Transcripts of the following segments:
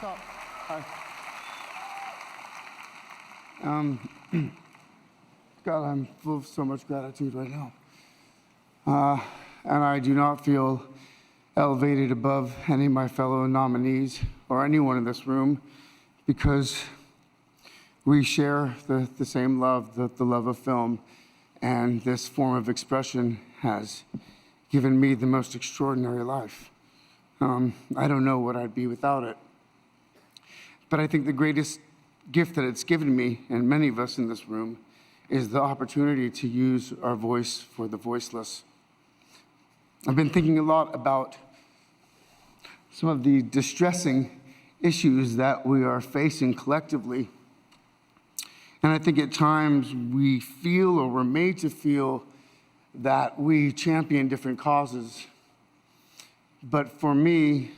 What's up? Hi. God, I'm full of so much gratitude right now. And I do not feel elevated above any of my fellow nominees or anyone in this room because we share the same love, the love of film, and this form of expression has given me the most extraordinary life. I don't know what I'd be without it. But I think the greatest gift that it's given me, and many of us in this room, is the opportunity to use our voice for the voiceless. I've been thinking a lot about some of the distressing issues that we are facing collectively. And I think at times we feel, or we're made to feel, that we champion different causes. But for me,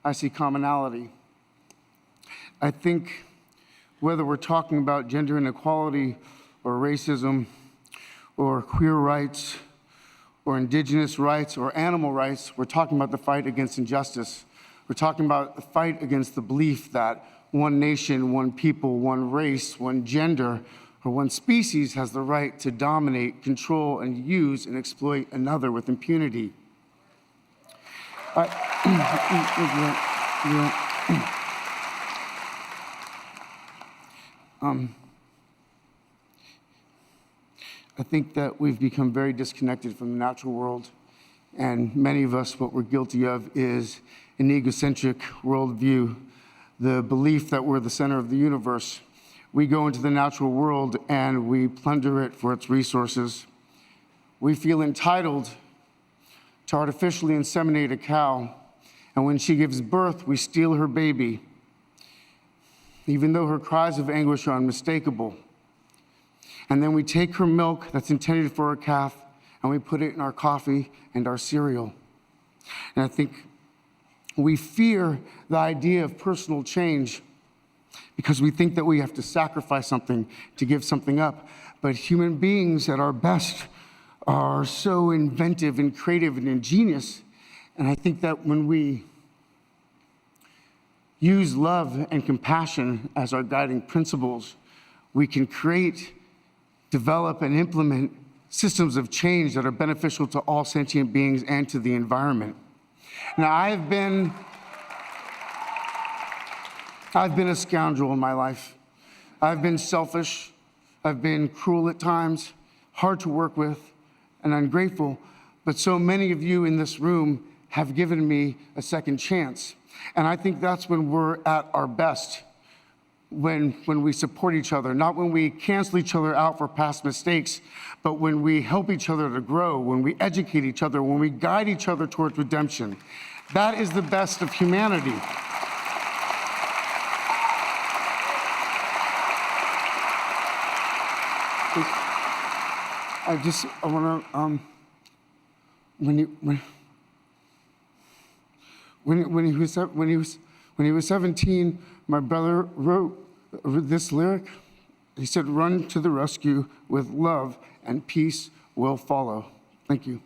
I see commonality. I think whether we're talking about gender inequality or racism or queer rights or indigenous rights or animal rights, we're talking about the fight against injustice. We're talking about the fight against the belief that one nation, one people, one race, one gender, or one species has the right to dominate, control, and use and exploit another with impunity. I think that we've become very disconnected from the natural world, and many of us, what we're guilty of is an egocentric worldview, the belief that we're the center of the universe. We go into the natural world and we plunder it for its resources. We feel entitled to artificially inseminate a cow, and when she gives birth, we steal her baby, even though her cries of anguish are unmistakable. And then we take her milk that's intended for a calf, and we put it in our coffee and our cereal. And I think we fear the idea of personal change because we think that we have to sacrifice something to give something up. But human beings at our best are so inventive and creative and ingenious. And I think that when we use love and compassion as our guiding principles, we can create, develop, and implement systems of change that are beneficial to all sentient beings and to the environment. Now, I've been a scoundrel in my life. I've been selfish. I've been cruel at times, hard to work with, and ungrateful. But so many of you in this room have given me a second chance. And I think that's when we're at our best, when we support each other, not when we cancel each other out for past mistakes, but when we help each other to grow, when we educate each other, when we guide each other towards redemption. That is the best of humanity. I want to, when he was 17, my brother wrote this lyric. He said, "Run to the rescue with love and peace will follow." Thank you.